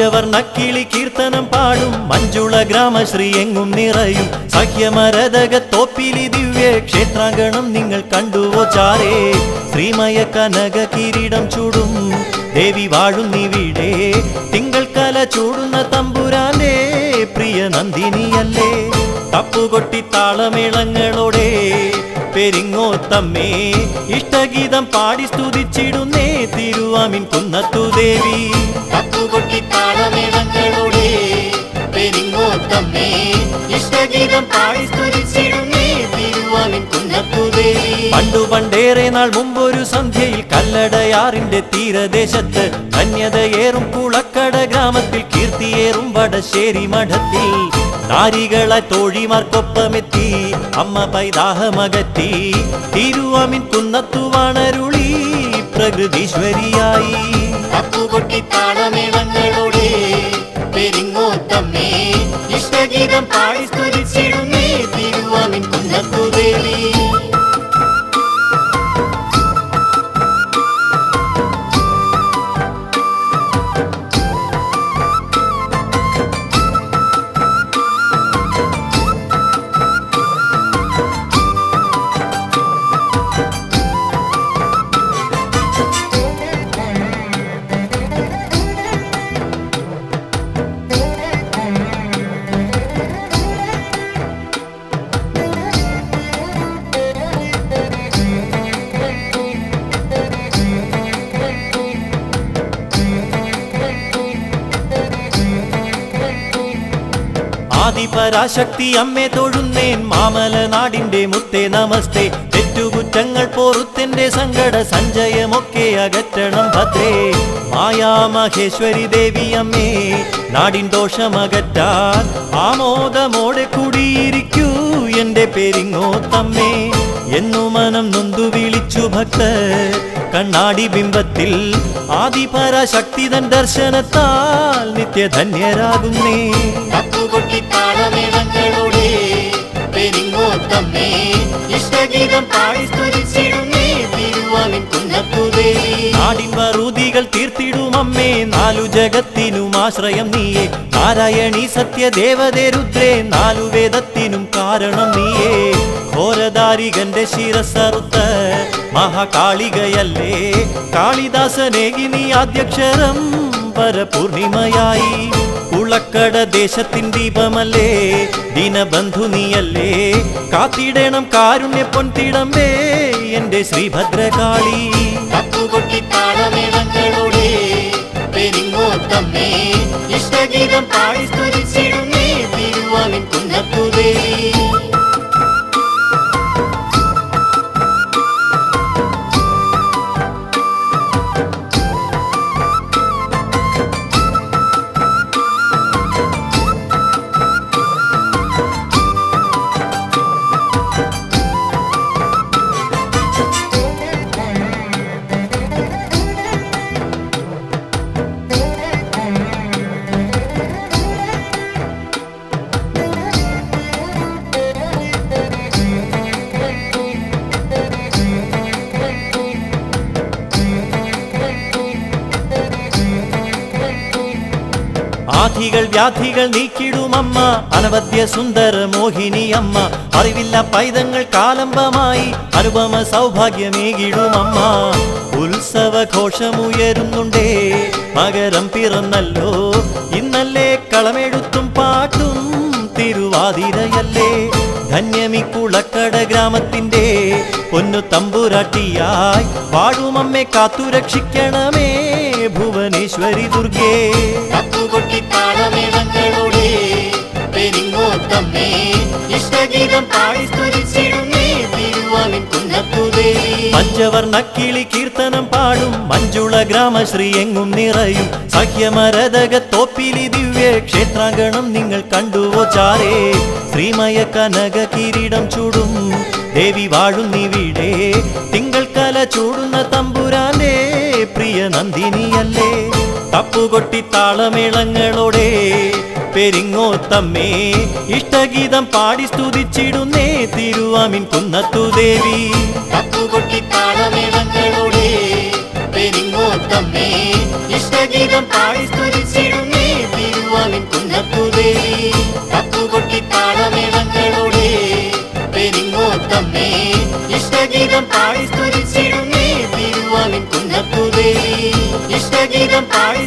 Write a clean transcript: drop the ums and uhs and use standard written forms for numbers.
പഞ്ചവർണ്ണക്കിളി കീർത്തനം പാടും മഞ്ജുള ഗ്രാമശ്രീ എങ്ങും നിറയും സഖ്യമരതകത്തോപ്പിലി ദിവ്യ ക്ഷേത്രാങ്കണം നിങ്ങൾ കണ്ടുവോ ചാരേ ശ്രീമയ കനക കിരീടം ചൂടും ദേവി വാഴുന്നിവിടെ തിങ്കൾ കല ചൂടുന്ന തമ്പുരാന്റെ പ്രിയ നന്ദിനിയല്ലേ തപ്പുകൊട്ടി താളമേളങ്ങളോടെ പെരിങ്ങോത്തമ്മേ ഇഷ്ടഗീതം പാടി സ്തുതിച്ചിടുന്നേ തിരുവാമിൻ കുന്നത്തു ദേവി തപ്പുകൊട്ടി താളമേളങ്ങളോടെ പെരിങ്ങോത്തമ്മേ ഇഷ്ടഗീതം പാടി സ്തുതിച്ചിടുന്നേ തിരുവാമിൻ കുന്നത്തു ദേവി പണ്ടേറെ നാൾ മുമ്പൊരു സന്ധ്യയിൽ കല്ലടയാറിന്റെ തീരദേശത്ത് ധന്യതയേറും കുളക്കട ഗ്രാമത്തിൽ കീർത്തിയേറും വടശ്ശേരി മഠത്തിൽ നാരികളായി തോഴിമാർക്കൊപ്പമെത്തി അമ്മ പൈതാഹമകറ്റി തിരുവാമിൻ കുന്നത്തുവാണരുളി പ്രകൃതീശ്വരിയായി തപ്പുകൊട്ടി താളമേളങ്ങളോടെ പെരിങ്ങോത്തമ്മേ ഇഷ്ടഗീതം പാടി സ്തുതിച്ചിടുന്നേ തിരുവാമിൻ കുന്നത്തു ദേവി ആദിപരാശക്തി അമ്മേ തൊഴുന്നേൻ മാമല നാടിന്റെ മുത്തേ നമസ്തേ തെറ്റുകുറ്റങ്ങൾ പോറുത്തിന്റെ സങ്കട സഞ്ചയമൊക്കെ അകറ്റണം ഭദ്രേ മായാമഹേശ്വരി ദേവി അമ്മേ നാടിൻ ദോഷമകറ്റാൻ ആമോദമോടെ കുടിയിരിക്കൂ എന്റെ പെരിങ്ങോത്തമ്മേ എന്നു മനം നൊന്തു വിളിച്ചു ഭക്തർ കണ്ണാടി ബിംബത്തിൽ ആദിപരാശക്തിതൻ ദർശനത്താൽ നിത്യധന്യരാകുന്നേ തപ്പുകൊട്ടി താളമേളങ്ങളോടെ പെരിങ്ങോത്തമ്മേ ഇഷ്ടഗീതം പാടി സ്തുതിച്ചിടുന്നേ തിരുവാമിൻ കുന്നത്തു ദേവി നാടിൻ വറുതികൾ തീർത്തിടും അമ്മേ നാലു ജഗത്തിനും ആശ്രയം നീയേ നാരായണി സത്യദേവതേ രുദ്രേ നാലു വേദത്തിനും കാരണം നീയേ ഘോരദാരികന്റെ ശിരസറുത്ത മഹാകാളികയല്ലേ കാളിദാസനേകി നീ ആദ്യക്ഷരം പരപൂർണിമയായി കുളക്കട ദേശത്തിൻ ദീപമല്ലേ ദീനബന്ധു നീയല്ലേ കാത്തിടണം കാരുണ്യ പൊൻതിടമ്പേ എന്റെ ശ്രീഭദ്രകാളി തപ്പുകൊട്ടി താളമേളങ്ങളോടെ പെരിങ്ങോത്തമ്മേ ഇഷ്ടഗീതം പാടി സ്തുതിച്ചിടുന്നേ തിരുവാമിൻ കുന്നത്തു ദേവി ആധികൾ വ്യാധികൾ നീക്കിടുമമ്മ അനവദ്യ സുന്ദര മോഹിനി അമ്മ അറിവില്ല പൈതങ്ങൾ കാലംബമായി അനുപമ സൗഭാഗ്യമേകിടുമമ്മ ഉത്സവഘോഷമുയരുന്നുണ്ടേ മകരം പിറന്നല്ലോ ഇന്നല്ലേ കളമെഴുത്തും പാട്ടും തിരുവാതിരയല്ലേ ധന്യമി കുളക്കട ഗ്രാമത്തിന്റെ പൊന്നു തമ്പുരാട്ടിയായി വാഴുമമ്മെ കാത്തുരക്ഷിക്കണമേ ഭുവനേശ്വരി ദുർഗേ തപ്പുകൊട്ടി താളമേളങ്ങളോടെ പെരിങ്ങോത്തമ്മേ ഇഷ്ടഗീതം പാടി സ്തുതിച്ചിടുന്നേ തിരുവാമിൻ കുന്നത്തു ദേവി പഞ്ചവർണ്ണക്കിളി കീർത്തനം പാടും മഞ്ജുള ഗ്രാമശ്രീ എങ്ങും നിറയും സഖ്യമരതകത്തോപ്പിലി ദിവ്യ ക്ഷേത്രാങ്കണം നിങ്ങൾ കണ്ടുവോ ചാരേ ശ്രീമയ കനക കിരീടം ചൂടും ദേവി വാഴുന്നിവിടെ തിങ്കൾ കല ചൂടുന്ന തമ്പുരാന്റെ പ്രിയ നന്ദിനിയല്ലേ തപ്പുകൊട്ടി താളമേളങ്ങളോടെ പെരിങ്ങോത്തമ്മേ ഇഷ്ടഗീതം പാടി സ്തുതിച്ചിടുന്നേ തിരുവാമിൻ കുന്നത്തു ദേവി തപ്പുകൊട്ടി താളമേളങ്ങളോടെ പെരിങ്ങോത്തമ്മേ ഇഷ്ടഗീതം പാടി സ്തുതിച്ചിടുന്നേ ഇഷ്ടഗീതം പാടി